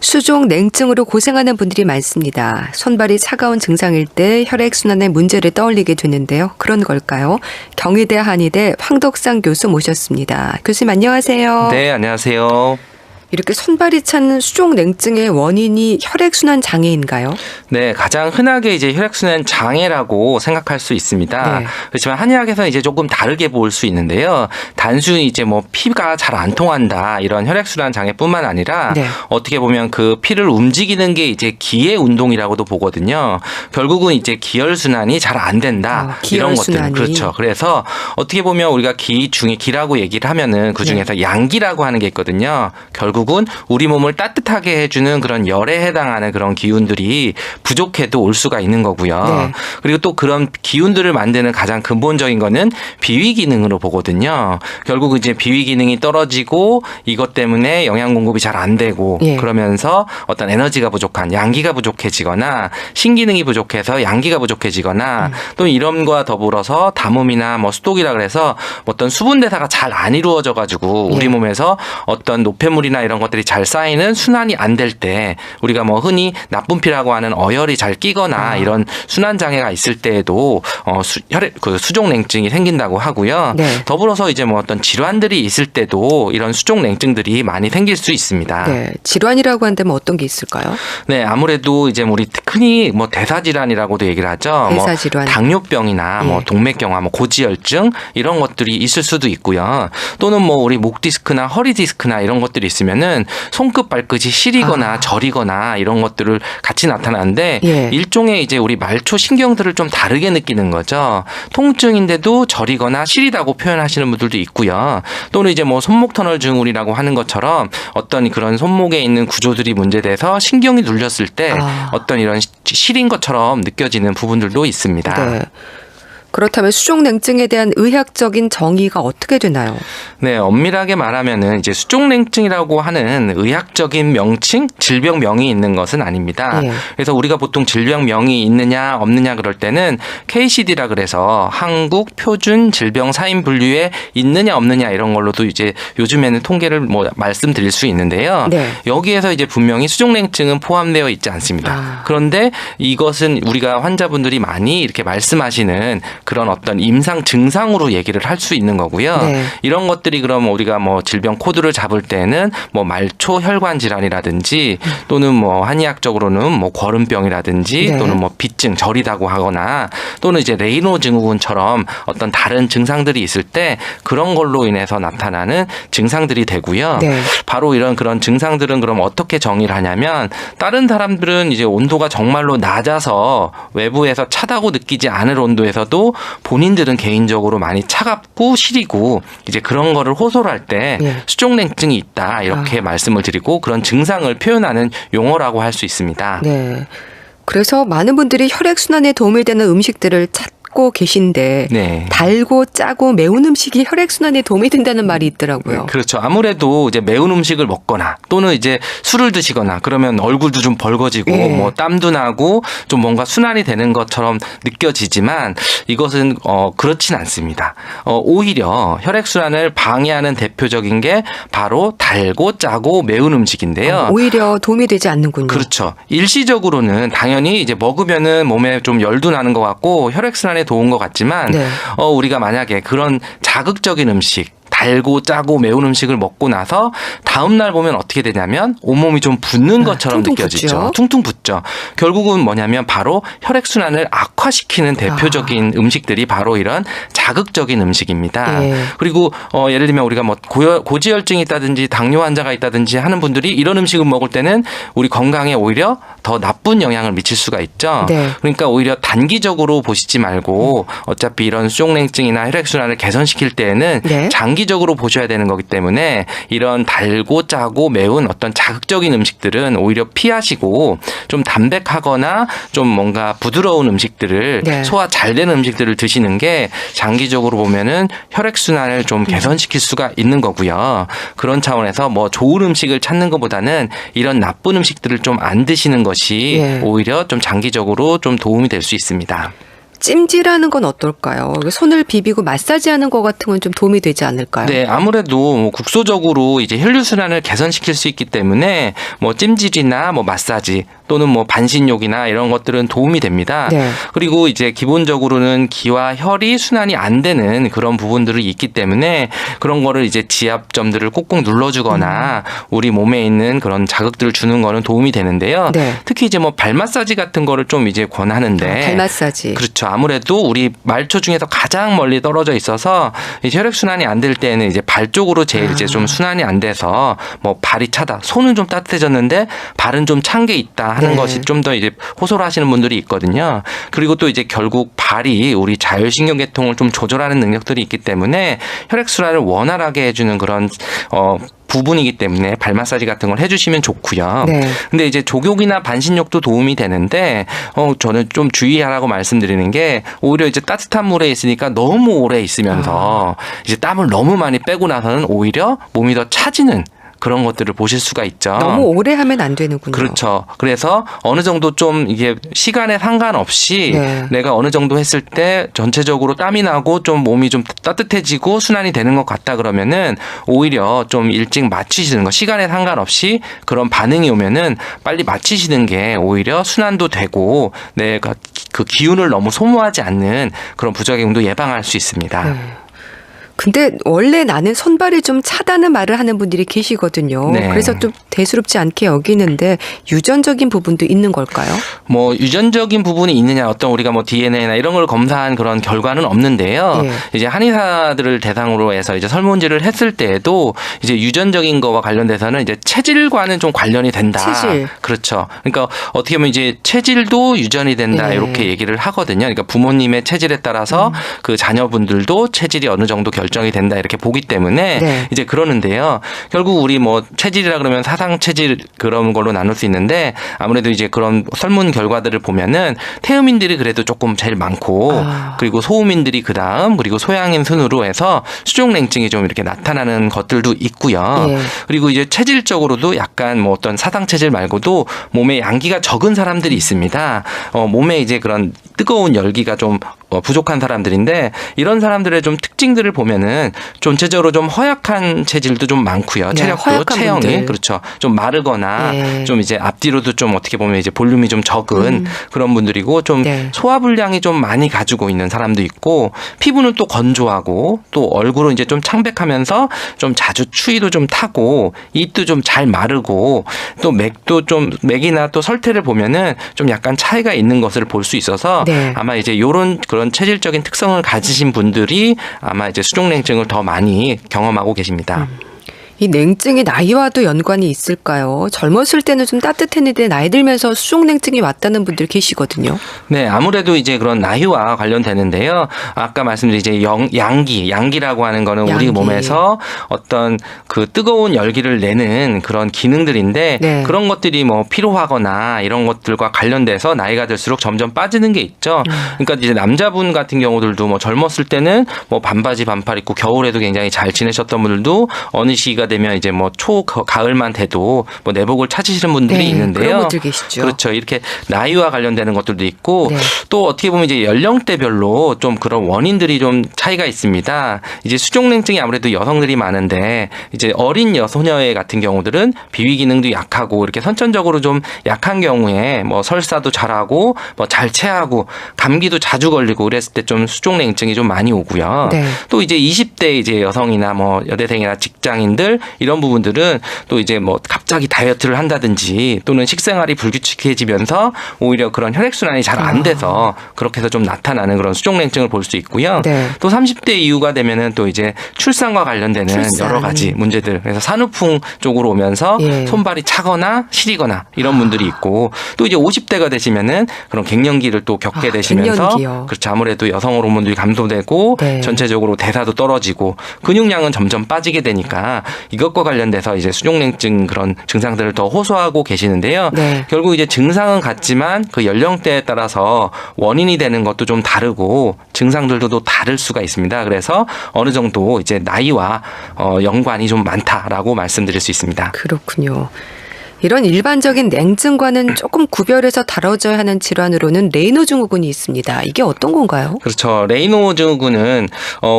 수족 냉증으로 고생하는 분들이 많습니다. 손발이 차가운 증상일 때 혈액순환에 문제를 떠올리게 되는데요. 그런 걸까요? 경희대 한의대 황덕상 교수 모셨습니다. 교수님 안녕하세요. 네, 안녕하세요. 이렇게 손발이 찬 수족 냉증의 원인이 혈액순환 장애인가요? 네, 가장 흔하게 이제 혈액순환 장애라고 생각할 수 있습니다. 네. 그렇지만 한의학에서는 이제 조금 다르게 볼 수 있는데요. 단순히 이제 뭐 피가 잘 안 통한다 이런 혈액순환 장애뿐만 아니라 네. 어떻게 보면 그 피를 움직이는 게 이제 기의 운동이라고도 보거든요. 결국은 이제 기혈순환이 잘 안 된다 이런 기혈순환이. 것들 그렇죠. 그래서 어떻게 보면 우리가 기 중에 기라고 얘기를 하면은 그 중에서 양기라고 하는 게 있거든요. 결국은 우리 몸을 따뜻하게 해주는 그런 열에 해당하는 그런 기운들이 부족해도 올 수가 있는 거고요. 네. 그리고 또 그런 기운들을 만드는 가장 근본적인 거는 비위 기능으로 보거든요. 결국 이제 비위 기능이 떨어지고 이것 때문에 영양 공급이 잘 안 되고 예. 그러면서 어떤 에너지가 부족한 양기가 부족해지거나 신기능이 부족해서 양기가 부족해지거나 또 이런과 더불어서 담음이나 뭐 수독이라 그래서 어떤 수분 대사가 잘 안 이루어져 가지고 우리 예. 몸에서 어떤 노폐물이나 이런 것들이 잘 쌓이는 순환이 안 될 때 우리가 뭐 흔히 나쁜 피라고 하는 어혈이 잘 끼거나 이런 순환 장애가 있을 때에도 혈액 그 수족 냉증이 생긴다고 하고요. 네. 더불어서 이제 뭐 어떤 질환들이 있을 때도 이런 수족 냉증들이 많이 생길 수 있습니다. 네, 질환이라고 한다면 어떤 게 있을까요? 네, 아무래도 이제 우리 흔히 뭐 대사질환이라고도 얘기를 하죠. 대사질환. 뭐 당뇨병이나 예. 뭐 동맥경화, 뭐 고지혈증 이런 것들이 있을 수도 있고요. 또는 뭐 우리 목 디스크나 허리 디스크나 이런 것들이 있으면은 손끝 발끝이 시리거나 저리거나 이런 것들을 같이 나타나는데 예. 일종의 이제 우리 말초 신경들을 좀 다르게 느끼는 거죠. 통증인데도 저리거나 시리다고 표현하시는 분들도 있고요. 또는 이제 뭐 손목 터널 증후군이라고 하는 것처럼 어떤 그런 손목에 있는 구조들이 문제돼서 신경이 눌렸을 때 어떤 이런 시린 것처럼 느껴지는 부분들도 있습니다. 네. 그렇다면 수족 냉증에 대한 의학적인 정의가 어떻게 되나요? 네, 엄밀하게 말하면은 이제 수족냉증이라고 하는 의학적인 명칭, 질병명이 있는 것은 아닙니다. 예. 그래서 우리가 보통 질병명이 있느냐 없느냐 그럴 때는 KCD라 그래서 한국 표준 질병 사인 분류에 있느냐 없느냐 이런 걸로도 이제 요즘에는 통계를 뭐 말씀드릴 수 있는데요. 네. 여기에서 이제 분명히 수족냉증은 포함되어 있지 않습니다. 그런데 이것은 우리가 환자분들이 많이 이렇게 말씀하시는 그런 어떤 임상 증상으로 얘기를 할 수 있는 거고요. 네. 이런 것들이 그럼 우리가 뭐 질병 코드를 잡을 때는 뭐 말초 혈관 질환이라든지 또는 뭐 한의학적으로는 뭐 거름병이라든지 네. 또는 뭐 비증 저리다고 하거나 또는 이제 레이노 증후군처럼 어떤 다른 증상들이 있을 때 그런 걸로 인해서 나타나는 증상들이 되고요. 네. 바로 이런 그런 증상들은 그럼 어떻게 정의를 하냐면 다른 사람들은 이제 온도가 정말로 낮아서 외부에서 차다고 느끼지 않을 온도에서도 본인들은 개인적으로 많이 차갑고 시리고 이제 그런 거를 호소를 할 때 예. 수족냉증이 있다 이렇게 말씀을 드리고 그런 증상을 표현하는 용어라고 할 수 있습니다. 네. 그래서 많은 분들이 혈액순환에 도움이 되는 음식들을 찾고 계신데 네. 달고 짜고 매운 음식이 혈액순환에 도움이 된다는 말이 있더라고요. 그렇죠. 아무래도 이제 매운 음식을 먹거나 또는 이제 술을 드시거나 그러면 얼굴도 좀 벌거지고 예. 뭐 땀도 나고 좀 뭔가 순환이 되는 것처럼 느껴지지만 이것은 그렇진 않습니다. 오히려 혈액순환을 방해하는 대표적인 게 바로 달고 짜고 매운 음식인데요. 오히려 도움이 되지 않는군요. 그렇죠. 일시적으로는 당연히 이제 먹으면은 몸에 좀 열도 나는 것 같고 혈액순환에 좋은 것 같지만 네. 우리가 만약에 그런 자극적인 음식 달고 짜고 매운 음식을 먹고 나서 다음 날 보면 어떻게 되냐면 온몸이 좀 붓는 것처럼 퉁퉁 느껴지죠. 붓죠. 퉁퉁 붓죠. 결국은 뭐냐면 바로 혈액순환을 악화시키는 대표적인 음식들이 바로 이런 자극적인 음식입니다. 예. 그리고 예를 들면 우리가 뭐 고지혈증이 있다든지 당뇨 환자가 있다든지 하는 분들이 이런 음식을 먹을 때는 우리 건강에 오히려 더 나쁜 영향을 미칠 수가 있죠. 네. 그러니까 오히려 단기적으로 보시지 말고 어차피 이런 수족냉증이나 혈액순환을 개선시킬 때에는 네. 장기적으로 보셔야 되는 거기 때문에 이런 달고 짜고 매운 어떤 자극적인 음식들은 오히려 피하시고 좀 담백하거나 좀 뭔가 부드러운 음식들을 네. 소화 잘 되는 음식들을 드시는 게 장기적으로 보면은 혈액순환을 좀 개선시킬 수가 있는 거고요. 그런 차원에서 뭐 좋은 음식을 찾는 것보다는 이런 나쁜 음식들을 좀 안 드시는 것이 예. 오히려 좀 장기적으로 좀 도움이 될 수 있습니다. 찜질하는 건 어떨까요? 손을 비비고 마사지하는 것 같은 건 좀 도움이 되지 않을까요? 네, 아무래도 뭐 국소적으로 이제 혈류순환을 개선시킬 수 있기 때문에 뭐 찜질이나 뭐 마사지 또는 뭐 반신욕이나 이런 것들은 도움이 됩니다. 네. 그리고 이제 기본적으로는 기와 혈이 순환이 안 되는 그런 부분들이 있기 때문에 그런 거를 이제 지압점들을 꾹꾹 눌러주거나 우리 몸에 있는 그런 자극들을 주는 거는 도움이 되는데요. 네. 특히 이제 뭐 발 마사지 같은 거를 좀 이제 권하는데. 발 마사지. 그렇죠. 아무래도 우리 말초 중에서 가장 멀리 떨어져 있어서 혈액 순환이 안 될 때는 이제 발 쪽으로 제일 이제 좀 순환이 안 돼서 뭐 발이 차다. 손은 좀 따뜻해졌는데 발은 좀 찬 게 있다 하는 네. 것이 좀 더 이제 호소를 하시는 분들이 있거든요. 그리고 또 이제 결국 발이 우리 자율신경계통을 좀 조절하는 능력들이 있기 때문에 혈액 순환을 원활하게 해주는 그런 부분이기 때문에 발 마사지 같은 걸 해주시면 좋고요. 네. 근데 이제 족욕이나 반신욕도 도움이 되는데 저는 좀 주의하라고 말씀드리는 게 오히려 이제 따뜻한 물에 있으니까 너무 오래 있으면서 이제 땀을 너무 많이 빼고 나서는 오히려 몸이 더 차지는 그런 것들을 보실 수가 있죠. 너무 오래 하면 안 되는군요. 그렇죠. 그래서 어느 정도 좀 이게 시간에 상관없이 네. 내가 어느 정도 했을 때 전체적으로 땀이 나고 좀 몸이 좀 따뜻해지고 순환이 되는 것 같다 그러면은 오히려 좀 일찍 마치시는 거 시간에 상관없이 그런 반응이 오면은 빨리 마치시는 게 오히려 순환도 되고 내가 그 기운을 너무 소모하지 않는 그런 부작용도 예방할 수 있습니다. 네. 근데 원래 나는 손발이 좀 차다는 말을 하는 분들이 계시거든요. 네. 그래서 좀 대수롭지 않게 여기는데 유전적인 부분도 있는 걸까요? 뭐 유전적인 부분이 있느냐 어떤 우리가 뭐 DNA나 이런 걸 검사한 그런 결과는 없는데요. 예. 이제 한의사들을 대상으로 해서 이제 설문지를 했을 때에도 이제 유전적인 거와 관련돼서는 이제 체질과는 좀 관련이 된다. 체질. 그렇죠. 그러니까 어떻게 보면 이제 체질도 유전이 된다 예. 이렇게 얘기를 하거든요. 그러니까 부모님의 체질에 따라서 그 자녀분들도 체질이 어느 정도 결정이 된다 이렇게 보기 때문에 네. 이제 그러는데요. 결국 우리 뭐 체질이라 그러면 사상 체질 그런 걸로 나눌 수 있는데 아무래도 이제 그런 설문 결과들을 보면은 태음인들이 그래도 조금 제일 많고 그리고 소음인들이 그다음 그리고 소양인 순으로 해서 수족냉증이 좀 이렇게 나타나는 것들도 있고요. 예. 그리고 이제 체질적으로도 약간 뭐 어떤 사상 체질 말고도 몸에 양기가 적은 사람들이 있습니다. 몸에 이제 그런 뜨거운 열기가 좀 부족한 사람들인데 이런 사람들의 좀 특징들을 보면은 전체적으로 좀 허약한 체질도 좀 많고요. 네, 체력도 허약한 체형이 분들. 그렇죠. 좀 마르거나 네. 좀 이제 앞뒤로도 좀 어떻게 보면 이제 볼륨이 좀 적은 그런 분들이고 좀 네. 소화불량이 좀 많이 가지고 있는 사람도 있고 피부는 또 건조하고 또 얼굴은 이제 좀 창백하면서 좀 자주 추위도 좀 타고 입도 좀 잘 마르고 또 맥도 좀 맥이나 또 설태를 보면은 좀 약간 차이가 있는 것을 볼 수 있어서 네. 아마 이제 요런 그런 체질적인 특성을 가지신 분들이 아마 이제 수족냉증을 더 많이 경험하고 계십니다. 이 냉증이 나이와도 연관이 있을까요? 젊었을 때는 좀 따뜻했는데 나이 들면서 수족냉증이 왔다는 분들 계시거든요. 네, 아무래도 이제 그런 나이와 관련되는데요. 아까 말씀드린 이제 양기라고 하는 거는 우리 양기. 몸에서 어떤 그 뜨거운 열기를 내는 그런 기능들인데 네. 그런 것들이 뭐 피로하거나 이런 것들과 관련돼서 나이가 들수록 점점 빠지는 게 있죠. 그러니까 이제 남자분 같은 경우들도 뭐 젊었을 때는 뭐 반바지 반팔 입고 겨울에도 굉장히 잘 지내셨던 분들도 어느 시기가 되면 이제 뭐 가을만 돼도 뭐 내복을 찾으시는 분들이 네, 있는데요. 그런 분들 계시죠. 그렇죠. 이렇게 나이와 관련되는 것들도 있고 네. 또 어떻게 보면 이제 연령대별로 좀 그런 원인들이 좀 차이가 있습니다. 이제 수족냉증이 아무래도 여성들이 많은데 이제 어린 여소녀 같은 경우들은 비위 기능도 약하고 이렇게 선천적으로 좀 약한 경우에 뭐 설사도 잘하고 뭐 잘 체하고 감기도 자주 걸리고 그랬을 때 좀 수족냉증이 좀 많이 오고요. 네. 또 이제 20대 이제 여성이나 뭐 여대생이나 직장인들 이런 부분들은 또 이제 뭐 갑자기 다이어트를 한다든지 또는 식생활이 불규칙해지면서 오히려 그런 혈액순환이 잘 안 돼서 그렇게 해서 좀 나타나는 그런 수족냉증을 볼 수 있고요. 네. 또 30대 이후가 되면은 또 이제 출산과 관련되는 출산. 여러 가지 문제들 그래서 산후풍 쪽으로 오면서 예. 손발이 차거나 시리거나 이런 분들이 있고 또 이제 50대가 되시면은 그런 갱년기를 또 겪게 되시면서 갱년기요. 그렇죠. 아무래도 여성 호르몬들이 감소되고 네. 전체적으로 대사도 떨어지고 근육량은 점점 빠지게 되니까 이것과 관련돼서 이제 수족냉증 그런 증상들을 더 호소하고 계시는데요. 네. 결국 이제 증상은 같지만 그 연령대에 따라서 원인이 되는 것도 좀 다르고 증상들도 또 다를 수가 있습니다. 그래서 어느 정도 이제 나이와 연관이 좀 많다라고 말씀드릴 수 있습니다. 그렇군요. 이런 일반적인 냉증과는 조금 구별해서 다뤄져야 하는 질환으로는 레이노 증후군이 있습니다. 이게 어떤 건가요? 그렇죠. 레이노 증후군은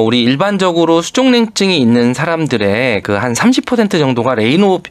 우리 일반적으로 수족냉증이 있는 사람들의 그 한 30% 정도가 레이노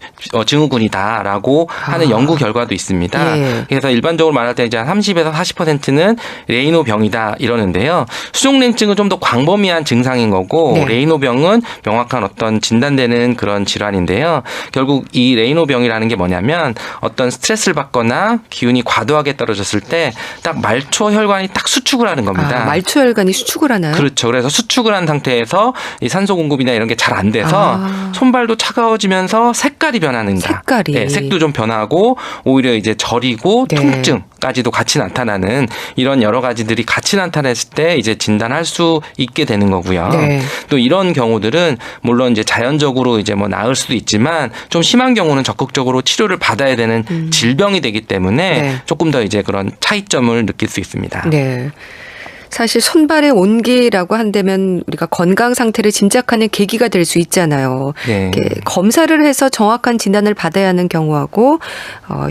증후군이다라고 하는 연구 결과도 있습니다. 예. 그래서 일반적으로 말할 때 이제 30에서 40%는 레이노 병이다 이러는데요. 수족냉증은 좀 더 광범위한 증상인 거고 네. 레이노 병은 명확한 어떤 진단되는 그런 질환인데요. 결국 이 레이노 병이라는 게 뭐냐면 어떤 스트레스를 받거나 기운이 과도하게 떨어졌을 때 딱 말초 혈관이 딱 수축을 하는 겁니다. 말초혈관이 수축을 하나요? 그렇죠. 그래서 수축을 한 상태에서 이 산소 공급이나 이런 게 잘 안 돼서 손발도 차가워지면서 색깔이 변하는다. 색깔이. 네, 색도 좀 변하고 오히려 이제 저리고 네. 통증까지도 같이 나타나는 이런 여러 가지들이 같이 나타났을 때 이제 진단할 수 있게 되는 거고요. 네. 또 이런 경우들은 물론 이제 자연적으로 이제 뭐 나을 수도 있지만 좀 심한 경우는 적극적으로 치료를 받아야 되는 질병이 되기 때문에 네. 조금 더 이제 그런 차이점을 느낄 수 있습니다. 네. 사실 손발의 온기라고 한다면 우리가 건강 상태를 짐작하는 계기가 될 수 있잖아요. 네. 이렇게 검사를 해서 정확한 진단을 받아야 하는 경우하고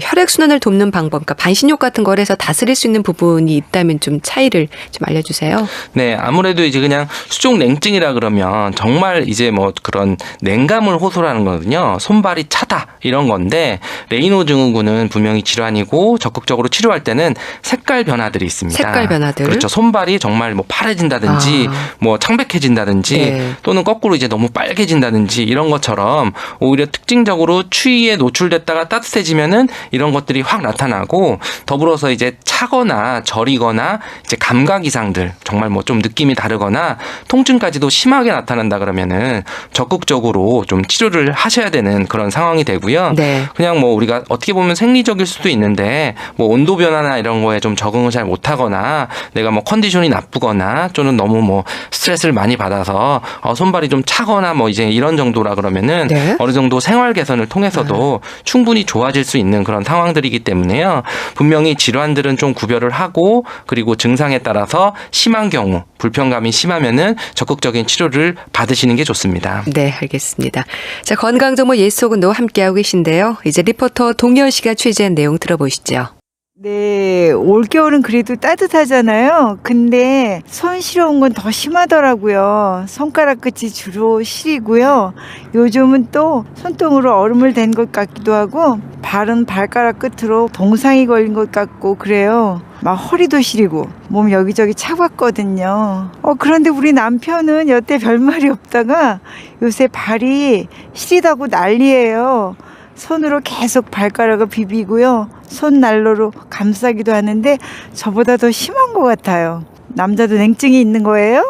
혈액 순환을 돕는 방법, 그러니까 반신욕 같은 걸 해서 다스릴 수 있는 부분이 있다면 좀 차이를 좀 알려주세요. 네, 아무래도 이제 그냥 수족 냉증이라 그러면 정말 이제 뭐 그런 냉감을 호소를 하는 거거든요. 손발이 차다 이런 건데 레이노 증후군은 분명히 질환이고 적극적으로 치료할 때는 색깔 변화들이 있습니다. 색깔 변화들. 그렇죠. 손발이 정말 뭐 파래진다든지 뭐 창백해진다든지 네. 또는 거꾸로 이제 너무 빨개진다든지 이런 것처럼 오히려 특징적으로 추위에 노출됐다가 따뜻해지면은 이런 것들이 확 나타나고 더불어서 이제 차거나 저리거나 이제 감각 이상들 정말 뭐 좀 느낌이 다르거나 통증까지도 심하게 나타난다 그러면은 적극적으로 좀 치료를 하셔야 되는 그런 상황이 되고요. 네. 그냥 뭐 우리가 어떻게 보면 생리적일 수도 있는데 뭐 온도 변화나 이런 거에 좀 적응을 잘 못하거나 내가 뭐 컨디션이 나쁘거나 또는 너무 뭐 스트레스를 많이 받아서 손발이 좀 차거나 뭐 이제 이런 정도라 그러면은 네. 어느 정도 생활 개선을 통해서도 충분히 좋아질 수 있는 그런 상황들이기 때문에요. 분명히 질환들은 좀 구별을 하고 그리고 증상에 따라서 심한 경우 불편감이 심하면은 적극적인 치료를 받으시는 게 좋습니다. 네, 알겠습니다. 자, 건강정보 예속은도 함께하고 계신데요. 이제 리포터 동현 씨가 취재한 내용 들어보시죠. 네, 올겨울은 그래도 따뜻하잖아요. 근데 손 시려운 건 더 심하더라고요. 손가락 끝이 주로 시리고요. 요즘은 또 손등으로 얼음을 댄 것 같기도 하고 발은 발가락 끝으로 동상이 걸린 것 같고 그래요. 막 허리도 시리고 몸 여기저기 차갑거든요. 그런데 우리 남편은 여태 별말이 없다가 요새 발이 시리다고 난리예요. 손으로 계속 발가락을 비비고요. 손난로로 감싸기도 하는데 저보다 더 심한 것 같아요. 남자도 냉증이 있는 거예요?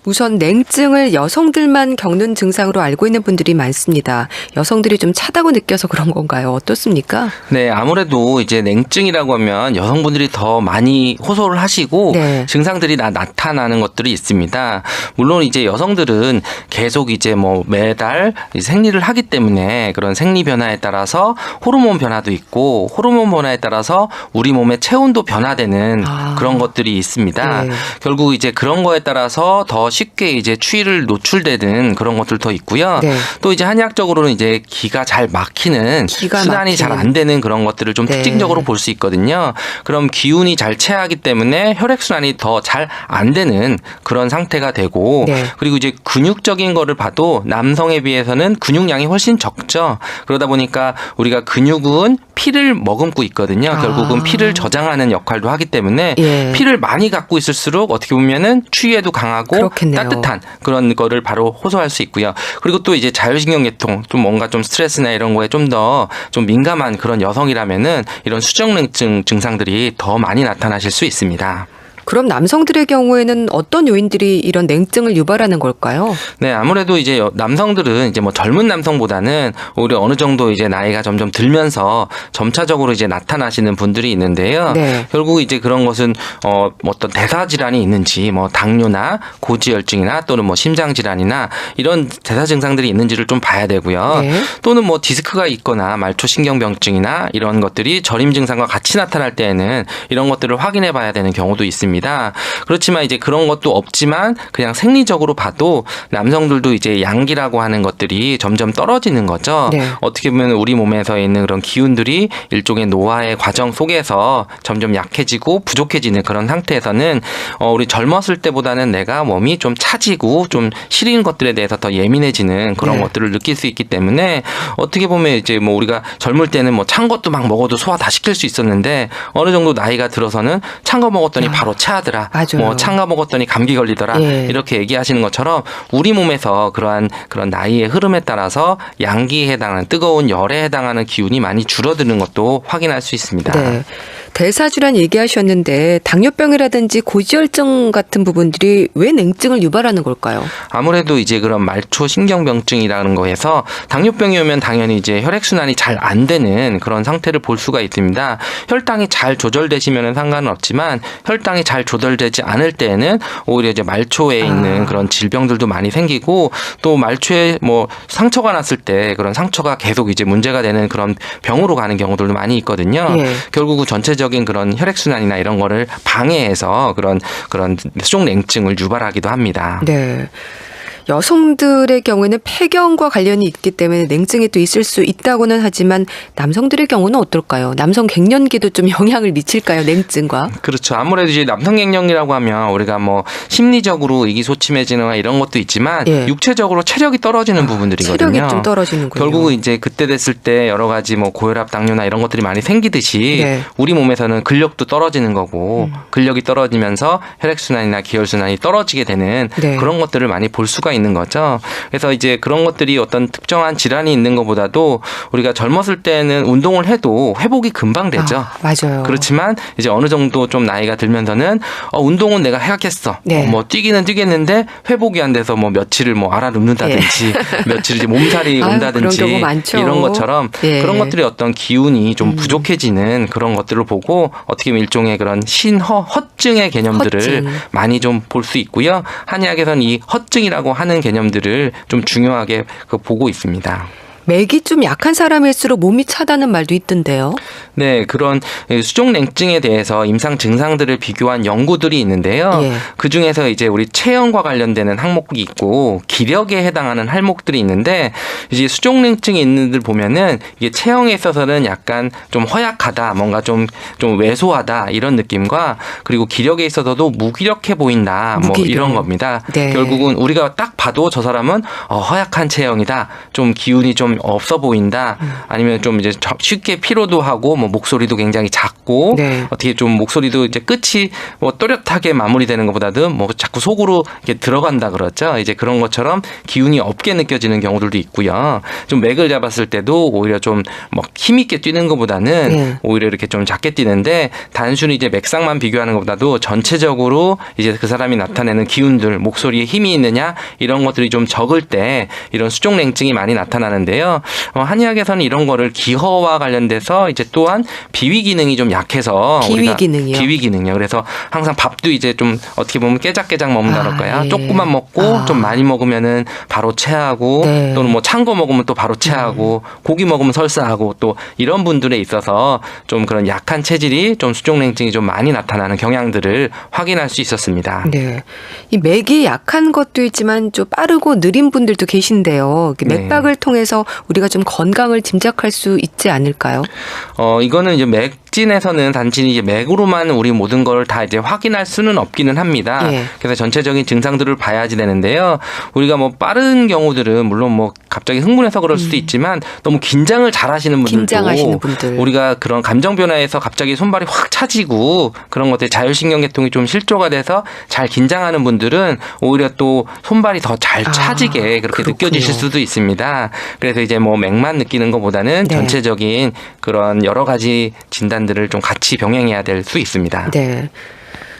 우선 냉증을 여성들만 겪는 증상으로 알고 있는 분들이 많습니다. 여성들이 좀 차다고 느껴서 그런 건가요? 어떻습니까? 네, 아무래도 이제 냉증이라고 하면 여성분들이 더 많이 호소를 하시고 네. 증상들이 나타나는 것들이 있습니다. 물론 이제 여성들은 계속 이제 뭐 매달 생리를 하기 때문에 그런 생리 변화에 따라서 호르몬 변화도 있고 호르몬 변화에 따라서 우리 몸의 체온도 변화되는 그런 것들이 있습니다. 네. 결국 이제 그런 거에 따라서 더 쉽게 이제 추위를 노출되는 그런 것들도 있고요. 네. 또 이제 한의학적으로는 이제 기가 잘 막히는 순환이 잘 안 되는 그런 것들을 좀 네. 특징적으로 볼 수 있거든요. 그럼 기운이 잘 체하기 때문에 혈액 순환이 더 잘 안 되는 그런 상태가 되고 네. 그리고 이제 근육적인 거를 봐도 남성에 비해서는 근육량이 훨씬 적죠. 그러다 보니까 우리가 근육은 피를 머금고 있거든요. 결국은 피를 저장하는 역할도 하기 때문에 예. 피를 많이 갖고 있을수록 어떻게 보면은 추위에도 강하고 그렇겠네요. 따뜻한 그런 거를 바로 호소할 수 있고요. 그리고 또 이제 자율신경계통 좀 뭔가 좀 스트레스나 이런 거에 좀 더 좀 민감한 그런 여성이라면은 이런 수족냉증 증상들이 더 많이 나타나실 수 있습니다. 그럼 남성들의 경우에는 어떤 요인들이 이런 냉증을 유발하는 걸까요? 네, 아무래도 이제 남성들은 이제 뭐 젊은 남성보다는 오히려 어느 정도 이제 나이가 점점 들면서 점차적으로 이제 나타나시는 분들이 있는데요. 네. 결국 이제 그런 것은 어떤 대사 질환이 있는지 뭐 당뇨나 고지혈증이나 또는 뭐 심장 질환이나 이런 대사 증상들이 있는지를 좀 봐야 되고요. 네. 또는 뭐 디스크가 있거나 말초 신경병증이나 이런 것들이 저림 증상과 같이 나타날 때에는 이런 것들을 확인해 봐야 되는 경우도 있습니다. 있습니다. 그렇지만 이제 그런 것도 없지만 그냥 생리적으로 봐도 남성들도 이제 양기라고 하는 것들이 점점 떨어지는 거죠. 네. 어떻게 보면 우리 몸에서 있는 그런 기운들이 일종의 노화의 과정 속에서 점점 약해지고 부족해지는 그런 상태에서는 우리 젊었을 때보다는 내가 몸이 좀 차지고 좀 시린 것들에 대해서 더 예민해지는 그런 네. 것들을 느낄 수 있기 때문에 어떻게 보면 이제 뭐 우리가 젊을 때는 뭐 찬 것도 막 먹어도 소화 다 시킬 수 있었는데 어느 정도 나이가 들어서는 찬 거 먹었더니 바로 체하더라. 맞아요. 뭐 찬 거 먹었더니 감기 걸리더라. 예. 이렇게 얘기하시는 것처럼 우리 몸에서 그런 나이의 흐름에 따라서 양기에 해당하는 뜨거운 열에 해당하는 기운이 많이 줄어드는 것도 확인할 수 있습니다. 네. 대사질환 얘기하셨는데 당뇨병이라든지 고지혈증 같은 부분들이 왜 냉증을 유발하는 걸까요? 아무래도 이제 그런 말초 신경병증이라는 거에서 당뇨병이 오면 당연히 이제 혈액순환이 잘 안 되는 그런 상태를 볼 수가 있습니다. 혈당이 잘 조절되시면 상관은 없지만 혈당이 잘 조절되지 않을 때에는 오히려 이제 말초에 있는 그런 질병들도 많이 생기고 또 말초에 뭐 상처가 났을 때 그런 상처가 계속 이제 문제가 되는 그런 병으로 가는 경우들도 많이 있거든요. 예. 결국 전체적인 그런 혈액순환이나 이런 거를 방해해서 그런 수족냉증을 유발하기도 합니다. 네. 여성들의 경우에는 폐경과 관련이 있기 때문에 냉증이 또 있을 수 있다고는 하지만 남성들의 경우는 어떨까요? 남성 갱년기도 좀 영향을 미칠까요? 냉증과? 그렇죠. 아무래도 이제 남성 갱년기라고 하면 우리가 뭐 심리적으로 의기소침해지거나 이런 것도 있지만 예. 육체적으로 체력이 떨어지는 부분들이거든요. 체력이 좀 떨어지는군요. 결국은 이제 그때 됐을 때 여러 가지 뭐 고혈압, 당뇨나 이런 것들이 많이 생기듯이 네. 우리 몸에서는 근력도 떨어지는 거고 근력이 떨어지면서 혈액순환이나 기혈순환이 떨어지게 되는 네. 그런 것들을 많이 볼 수가 있는 거죠. 그래서 이제 그런 것들이 어떤 특정한 질환이 있는 것보다도 우리가 젊었을 때는 운동을 해도 회복이 금방 되죠. 맞아요. 그렇지만 이제 어느 정도 좀 나이가 들면서는 운동은 내가 해야겠어. 네. 뭐 뛰기는 뛰겠는데 회복이 안 돼서 뭐 며칠을 뭐 알아눕는다든지 며칠 이제 몸살이 아유, 온다든지 그런 경우 많죠. 이런 것처럼 예. 그런 것들이 어떤 기운이 좀 부족해지는 그런 것들을 보고 어떻게 보면 일종의 그런 허증의 개념들을 허증. 많이 좀 볼 수 있고요. 한의학에서는 이 허증이라고 하는 개념들을 좀 중요하게 보고 있습니다. 맥이 좀 약한 사람일수록 몸이 차다는 말도 있던데요. 네, 그런 수족냉증에 대해서 임상 증상들을 비교한 연구들이 있는데요. 예. 그 중에서 이제 우리 체형과 관련되는 항목이 있고 기력에 해당하는 항목들이 있는데 이제 수족냉증이 있는 들 보면은 이게 체형에 있어서는 약간 좀 허약하다, 뭔가 좀 왜소하다 이런 느낌과 그리고 기력에 있어서도 무기력해 보인다, 뭐 무기력. 이런 겁니다. 네. 결국은 우리가 딱 봐도 저 사람은 허약한 체형이다, 좀 기운이 좀 없어 보인다, 아니면 좀 이제 쉽게 피로도 하고 뭐 목소리도 굉장히 작고 네. 어떻게 좀 목소리도 이제 끝이 뭐 또렷하게 마무리되는 것보다도 뭐 자꾸 속으로 이렇게 들어간다 그러죠. 이제 그런 것처럼 기운이 없게 느껴지는 경우들도 있고요. 좀 맥을 잡았을 때도 오히려 좀 뭐 힘있게 뛰는 것보다는 네. 오히려 이렇게 좀 작게 뛰는데 단순히 이제 맥상만 비교하는 것보다도 전체적으로 이제 그 사람이 나타내는 기운들, 목소리에 힘이 있느냐 이런 것들이 좀 적을 때 이런 수족냉증이 많이 나타나는데요. 한의학에서는 이런 거를 기허와 관련돼서 이제 또한 비위 기능이 좀 약해서 비위 우리가 기능이요? 비위 기능이요. 그래서 항상 밥도 이제 좀 어떻게 보면 깨작깨작 먹는다 그럴까요? 예. 조금만 먹고 좀 많이 먹으면은 바로 체하고 네. 또는 뭐 찬 거 먹으면 또 바로 체하고 고기 먹으면 설사하고 또 이런 분들에 있어서 좀 그런 약한 체질이 좀 수족냉증이 좀 많이 나타나는 경향들을 확인할 수 있었습니다. 네. 이 맥이 약한 것도 있지만 좀 빠르고 느린 분들도 계신데요. 네. 맥박을 통해서 우리가 좀 건강을 짐작할 수 있지 않을까요? 이거는 이제 맥진에서는 단지 이제 맥으로만 우리 모든 걸 다 이제 확인할 수는 없기는 합니다. 예. 그래서 전체적인 증상들을 봐야지 되는데요. 우리가 뭐 빠른 경우들은 물론 뭐 갑자기 흥분해서 그럴 수도 있지만 너무 긴장을 잘 하시는 분들도 긴장하시는 분들. 우리가 그런 감정 변화에서 갑자기 손발이 확 차지고 그런 것들 자율신경계통이 좀 실조가 돼서 잘 긴장하는 분들은 오히려 또 손발이 더 잘 차지게 그렇게 그렇군요. 느껴지실 수도 있습니다. 그래서 이제 뭐 맥만 느끼는 것보다는 네. 전체적인 그런 여러 가지 진단들을 좀 같이 병행해야 될 수 있습니다. 네.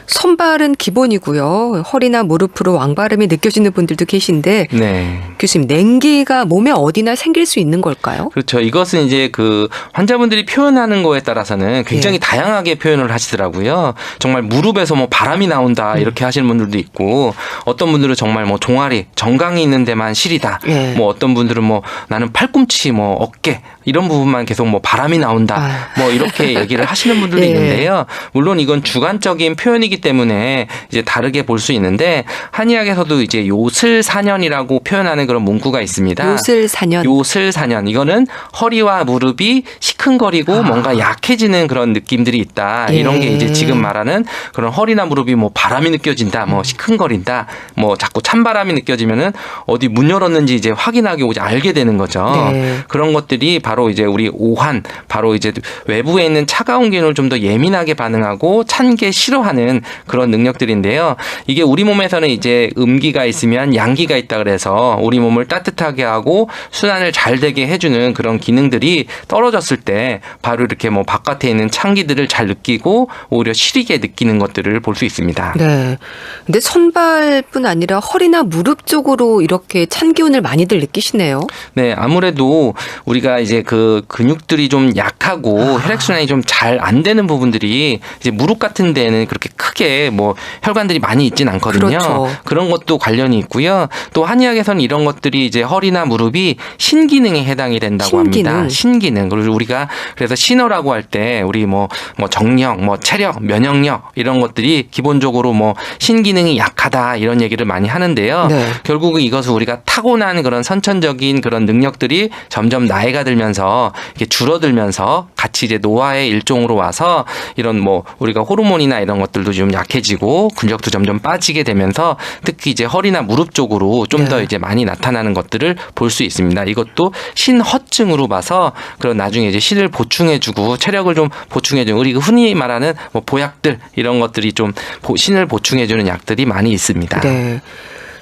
손발은 기본이고요. 허리나 무릎으로 왕발음이 느껴지는 분들도 계신데 네. 교수님, 냉기가 몸에 어디나 생길 수 있는 걸까요? 그렇죠. 이것은 이제 그 환자분들이 표현하는 거에 따라서는 굉장히 예. 다양하게 표현을 하시더라고요. 정말 무릎에서 뭐 바람이 나온다 이렇게 하시는 분들도 있고 어떤 분들은 정말 뭐 종아리, 정강이 있는 데만 시리다. 예. 뭐 어떤 분들은 뭐 나는 팔꿈치, 뭐 어깨 이런 부분만 계속 뭐 바람이 나온다. 뭐 이렇게 얘기를 하시는 분들도 예. 있는데요. 물론 이건 주관적인 표현이기 부위이기 때문에 이제 다르게 볼 수 있는데 한의학에서도 이제 요슬사년이라고 표현하는 그런 문구가 있습니다. 요슬사년. 요슬사년. 이거는 허리와 무릎이 시큰거리고 뭔가 약해지는 그런 느낌들이 있다. 이런 게 이제 지금 말하는 그런 허리나 무릎이 뭐 바람이 느껴진다, 뭐 시큰거린다, 뭐 자꾸 찬바람이 느껴지면은 어디 문 열었는지 이제 확인하게 오지 알게 되는 거죠. 네. 그런 것들이 바로 이제 우리 오한, 바로 이제 외부에 있는 차가운 기운을 좀 더 예민하게 반응하고 찬 게 싫어하는 그런 능력들인데요. 이게 우리 몸에서는 이제 음기가 있으면 양기가 있다 그래서 우리 몸을 따뜻하게 하고 순환을 잘 되게 해주는 그런 기능들이 떨어졌을 때 바로 이렇게 뭐 바깥에 있는 찬기들을 잘 느끼고 오히려 시리게 느끼는 것들을 볼 수 있습니다. 네. 근데 손발뿐 아니라 허리나 무릎 쪽으로 이렇게 찬 기운을 많이들 느끼시네요. 네, 아무래도 우리가 이제 그 근육들이 좀 약하고 혈액순환이 좀 잘 안 되는 부분들이 이제 무릎 같은 데는 그렇게 크게 뭐 혈관들이 많이 있진 않거든요. 그렇죠. 그런 것도 관련이 있고요. 또 한의학에서는 이런 것들이 이제 허리나 무릎이 신기능에 해당이 된다고 신기능. 합니다. 신기능. 그리고 우리가 그래서 신어라고 할 때 우리 뭐 정력, 뭐 체력, 면역력 이런 것들이 기본적으로 뭐 신기능이 약하다 이런 얘기를 많이 하는데요. 네. 결국은 이것은 우리가 타고난 그런 선천적인 그런 능력들이 점점 나이가 들면서 이렇게 줄어들면서 같이 이제 노화의 일종으로 와서 이런 뭐 우리가 호르몬이나 이런 것들도 좀 약해지고 근력도 점점 빠지게 되면서 특히 이제 허리나 무릎 쪽으로 좀 더 네. 이제 많이 나타나는 것들을 볼 수 있습니다. 이것도 신허증으로 봐서 그런 나중에 이제 신을 보충해주고 체력을 좀 보충해주고 우리 흔히 말하는 뭐 보약들 이런 것들이 좀 신을 보충해주는 약들이 많이 있습니다. 네.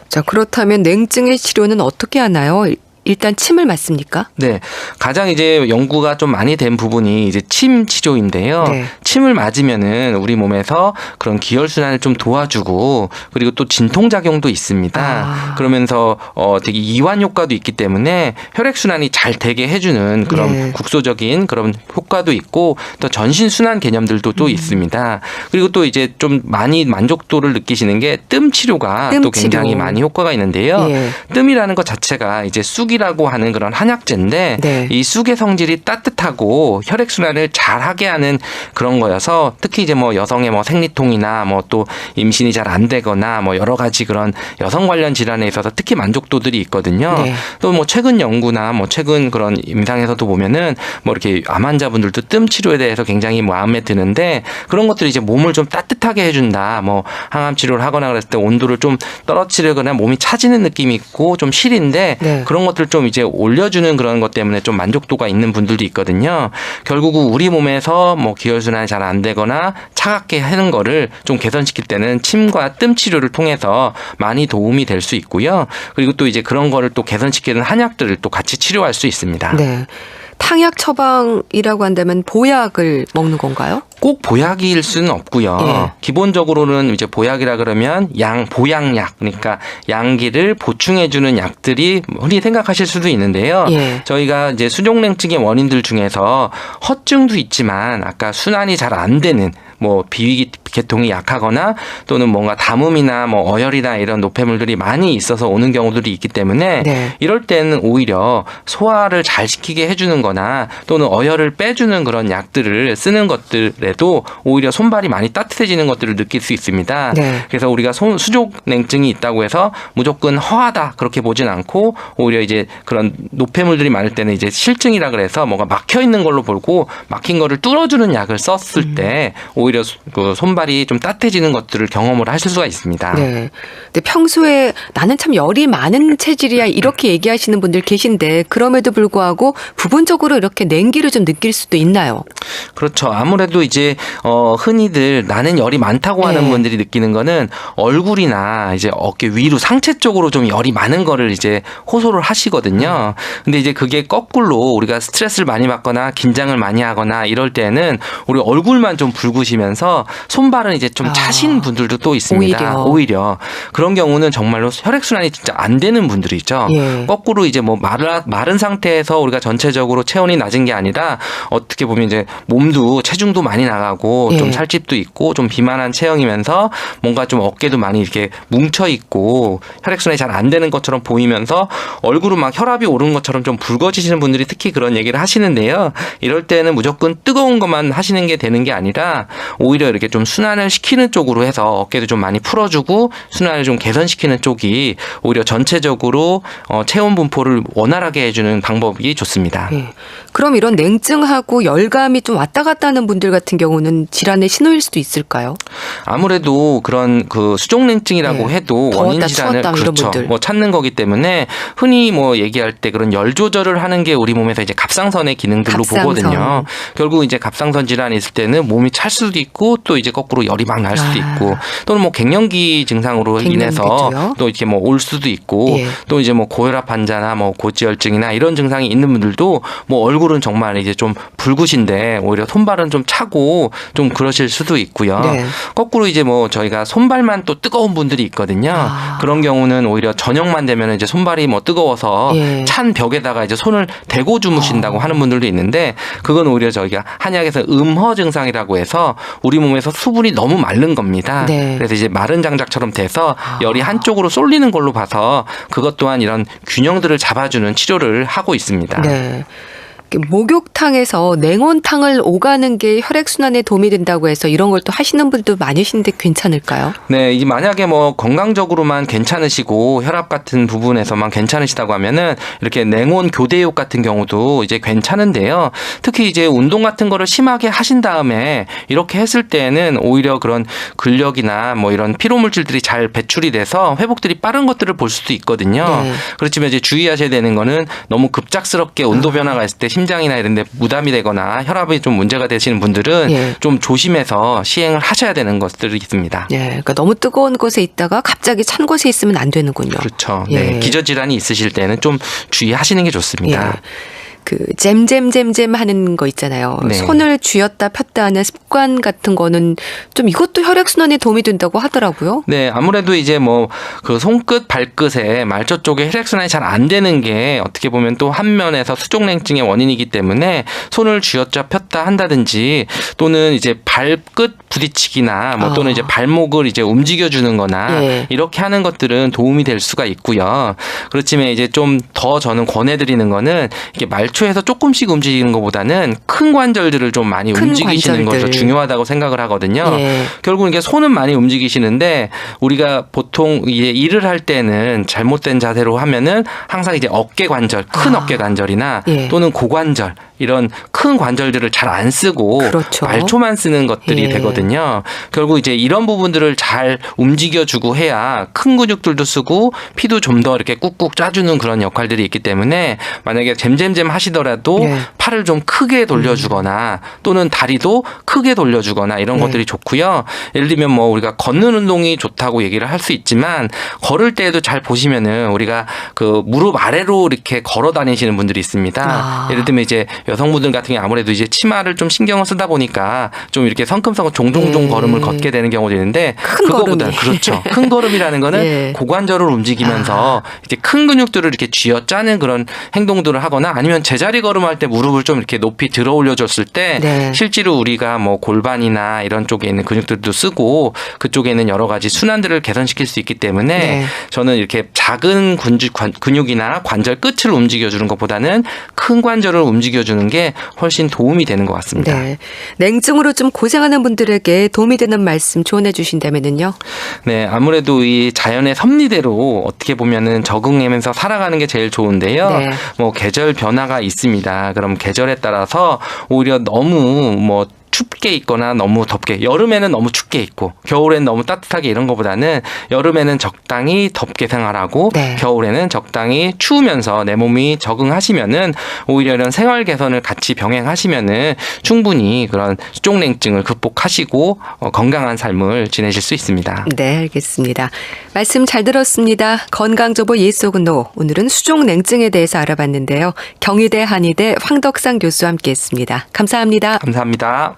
자, 그렇다면 냉증의 치료는 어떻게 하나요? 일단 침을 맞습니까? 네. 가장 이제 연구가 좀 많이 된 부분이 이제 침 치료인데요. 네. 침을 맞으면은 우리 몸에서 그런 기혈순환을 좀 도와주고 그리고 또 진통작용도 있습니다. 그러면서 되게 이완 효과도 있기 때문에 혈액순환이 잘 되게 해주는 그런 네. 국소적인 그런 효과도 있고 또 전신순환 개념들도 또 있습니다. 그리고 또 이제 좀 많이 만족도를 느끼시는 게 뜸 치료가 뜸 또 굉장히 치료. 많이 효과가 있는데요. 예. 뜸이라는 것 자체가 이제 쑥이라고 하는 그런 한약재인데 네. 이 쑥의 성질이 따뜻하고 혈액순환을 잘하게 하는 그런 거여서 특히 이제 뭐 여성의 뭐 생리통이나 뭐 또 임신이 잘 안 되거나 뭐 여러 가지 그런 여성 관련 질환에 있어서 특히 만족도들이 있거든요. 네. 또 뭐 최근 연구나 뭐 최근 그런 임상에서도 보면은 뭐 이렇게 암 환자분들도 뜸 치료에 대해서 굉장히 마음에 드는데 그런 것들이 이제 몸을 좀 따뜻하게 해준다. 뭐 항암 치료를 하거나 그랬을 때 온도를 좀 떨어뜨리거나 몸이 차지는 느낌이 있고 좀 시린데 네. 그런 것들 좀 이제 올려주는 그런 것 때문에 좀 만족도가 있는 분들도 있거든요. 결국은 우리 몸에서 뭐 기혈순환이 잘 안 되거나 차갑게 하는 거를 좀 개선시킬 때는 침과 뜸 치료를 통해서 많이 도움이 될 수 있고요. 그리고 또 이제 그런 거를 또 개선시키는 한약들을 또 같이 치료할 수 있습니다. 네. 탕약 처방이라고 한다면 보약을 먹는 건가요? 꼭 보약일 수는 없고요. 예. 기본적으로는 이제 보약이라 그러면 보양약, 그러니까 양기를 보충해주는 약들이 흔히 생각하실 수도 있는데요. 예. 저희가 이제 수족냉증의 원인들 중에서 허증도 있지만 아까 순환이 잘 안 되는 뭐 비위계통이 약하거나 또는 뭔가 담음이나 뭐 어혈이나 이런 노폐물들이 많이 있어서 오는 경우들이 있기 때문에 네. 이럴 때는 오히려 소화를 잘 시키게 해주는 거나 또는 어혈을 빼주는 그런 약들을 쓰는 것들에도 오히려 손발이 많이 따뜻해지는 것들을 느낄 수 있습니다. 네. 그래서 우리가 수족냉증이 있다고 해서 무조건 허하다 그렇게 보진 않고 오히려 이제 그런 노폐물들이 많을 때는 이제 실증이라 그래서 뭐가 막혀 있는 걸로 보고 막힌 거를 뚫어주는 약을 썼을 때 오히려 그 손발이 좀 따뜻해지는 것들을 경험을 하실 수가 있습니다. 네. 근데 평소에 나는 참 열이 많은 체질이야 이렇게 얘기하시는 분들 계신데 그럼에도 불구하고 부분적으로 이렇게 냉기를 좀 느낄 수도 있나요? 그렇죠. 아무래도 이제 흔히들 나는 열이 많다고 하는 네. 분들이 느끼는 거는 얼굴이나 이제 어깨 위로 상체 쪽으로 좀 열이 많은 거를 이제 호소를 하시거든요. 근데 이제 그게 거꾸로 우리가 스트레스를 많이 받거나 긴장을 많이 하거나 이럴 때는 우리 얼굴만 좀 붉으시면서 손발은 이제 좀 차신 분들도 또 있습니다. 오히려 그런 경우는 정말로 혈액순환이 진짜 안 되는 분들이 있죠. 예. 거꾸로 이제 뭐 마른 상태에서 우리가 전체적으로 체온이 낮은 게 아니라 어떻게 보면 이제 몸도 체중도 많이 나가고 예. 좀 살집도 있고 좀 비만한 체형이면서 뭔가 좀 어깨도 많이 이렇게 뭉쳐 있고 혈액순환이 잘 안 되는 것처럼 보이면서 얼굴은 막 혈압이 오른 것처럼 좀 붉어지시는 분들이 특히 그런 얘기를 하시는데요. 이럴 때는 무조건 뜨거운 것만 하시는 게 되는 게 아니라 오히려 이렇게 좀 순환을 시키는 쪽으로 해서 어깨도 좀 많이 풀어주고 순환을 좀 개선시키는 쪽이 오히려 전체적으로 체온 분포를 원활하게 해주는 방법이 좋습니다. 예. 그럼 이런 냉증하고 열감이 좀 왔다 갔다 하는 분들 같은 경우는 질환의 신호일 수도 있을까요? 아무래도 그런 그 수족냉증이라고 예. 해도 더웠다, 원인 질환을 추웠다, 이런 그렇죠. 분들. 뭐 찾는 거기 때문에 흔히 뭐 얘기할 때 그런 열 조절을 하는 게 우리 몸에서 이제 갑상선의 기능들로 갑상선. 보거든요. 결국 이제 갑상선 질환이 있을 때는 몸이 찰 수도 있고 또 이제 거꾸로 열이 막 날 수도 있고 또는 뭐 갱년기 증상으로 인해서 갱년기도요? 또 이렇게 뭐 올 수도 있고 예. 또 이제 뭐 고혈압 환자나 뭐 고지혈증이나 이런 증상이 있는 분들도 뭐 얼굴은 정말 이제 좀 붉으신데 오히려 손발은 좀 차고 좀 그러실 수도 있고요. 네. 거꾸로 이제 뭐 저희가 손발만 또 뜨거운 분들이 있거든요. 그런 경우는 오히려 저녁만 되면 이제 손발이 뭐 뜨거워서 예. 찬 벽에다가 이제 손을 대고 주무신다고 하는 분들도 있는데 그건 오히려 저희가 한약에서 음허 증상이라고 해서 우리 몸에서 수분이 너무 마른 겁니다. 네. 그래서 이제 마른 장작처럼 돼서 열이 한쪽으로 쏠리는 걸로 봐서 그것 또한 이런 균형들을 잡아주는 치료를 하고 있습니다. 네. 목욕탕에서 냉온탕을 오가는 게 혈액순환에 도움이 된다고 해서 이런 걸 또 하시는 분도 많으신데 괜찮을까요? 네, 이 만약에 뭐 건강적으로만 괜찮으시고 혈압 같은 부분에서만 괜찮으시다고 하면은 이렇게 냉온 교대욕 같은 경우도 이제 괜찮은데요. 특히 이제 운동 같은 거를 심하게 하신 다음에 이렇게 했을 때는 오히려 그런 근력이나 뭐 이런 피로 물질들이 잘 배출이 돼서 회복들이 빠른 것들을 볼 수도 있거든요. 네. 그렇지만 이제 주의하셔야 되는 거는 너무 급작스럽게 온도 변화가 있을 때 심장이나 이런 데 부담이 되거나 혈압이 좀 문제가 되시는 분들은 예. 좀 조심해서 시행을 하셔야 되는 것들이 있습니다. 예, 그러니까 너무 뜨거운 곳에 있다가 갑자기 찬 곳에 있으면 안 되는군요. 그렇죠. 예. 네. 기저질환이 있으실 때는 좀 주의하시는 게 좋습니다. 예. 그 잼잼잼잼 하는 거 있잖아요. 네. 손을 쥐었다 폈다 하는 습관 같은 거는 좀 이것도 혈액순환에 도움이 된다고 하더라고요. 네, 아무래도 이제 뭐 그 손끝, 발끝에 말초 쪽에 혈액순환이 잘 안 되는 게 어떻게 보면 또 한 면에서 수족냉증의 원인이기 때문에 손을 쥐었다 폈다 한다든지 또는 이제 발끝 부딪히기나 뭐 또는 이제 발목을 이제 움직여주는 거나 예. 이렇게 하는 것들은 도움이 될 수가 있고요. 그렇지만 이제 좀 더 저는 권해드리는 거는 이게 말초에서 조금씩 움직이는 것보다는 큰 관절들을 좀 많이 큰 움직이시는 관절들. 것이 중요하다고 생각을 하거든요. 예. 결국 이게 손은 많이 움직이시는데 우리가 보통 이제 일을 할 때는 잘못된 자세로 하면은 항상 이제 어깨 관절, 큰 어깨 관절이나 예. 또는 고관절 이런 큰 관절들을 잘 안 쓰고 그렇죠. 말초만 쓰는 것들이 예. 되거든요. 결국 이제 이런 부분들을 잘 움직여주고 해야 큰 근육들도 쓰고 피도 좀 더 이렇게 꾹꾹 짜주는 그런 역할들이 있기 때문에 만약에 잼잼잼 하시더라도 예. 팔을 좀 크게 돌려주거나 또는 다리도 크게 돌려주거나 이런 네. 것들이 좋고요. 예를 들면 뭐 우리가 걷는 운동이 좋다고 얘기를 할 수 있지만 걸을 때에도 잘 보시면은 우리가 그 무릎 아래로 이렇게 걸어 다니시는 분들이 있습니다. 예를 들면 이제 여성분들 같은 경우 아무래도 이제 치마를 좀 신경을 쓰다 보니까 좀 이렇게 성큼성큼 종종종 예. 걸음을 걷게 되는 경우도 있는데 큰 그거보다 걸음이. 그렇죠. 큰 걸음이라는 거는 예. 고관절을 움직이면서 이제 큰 근육들을 이렇게 쥐어 짜는 그런 행동들을 하거나 아니면 제자리 걸음할 때 무릎을 좀 이렇게 높이 들어 올려줬을 때 네. 실제로 우리가 뭐 골반이나 이런 쪽에 있는 근육들도 쓰고 그쪽에 있는 여러 가지 순환들을 개선시킬 수 있기 때문에 네. 저는 이렇게 작은 근육이나 관절 끝을 움직여주는 것보다는 큰 관절을 움직여주는 게 훨씬 도움이 되는 것 같습니다. 네. 냉증으로 좀 고생하는 분들에게 도움이 되는 말씀 조언해 주신다면은요? 네, 아무래도 이 자연의 섭리대로 어떻게 보면은 적응하면서 살아가는 게 제일 좋은데요. 네. 뭐 계절 변화가 있습니다. 그럼 계절에 따라서 오히려 너무 뭐 춥게 있거나 너무 덥게 여름에는 너무 춥게 있고 겨울에는 너무 따뜻하게 이런 것보다는 여름에는 적당히 덥게 생활하고 네. 겨울에는 적당히 추우면서 내 몸이 적응하시면은 오히려 이런 생활 개선을 같이 병행하시면은 충분히 그런 수족냉증을 극복하시고 건강한 삶을 지내실 수 있습니다. 네, 알겠습니다. 말씀 잘 들었습니다. 건강정보 예속노 오늘은 수족냉증에 대해서 알아봤는데요. 경희대 한의대 황덕상 교수와 함께했습니다. 감사합니다. 감사합니다.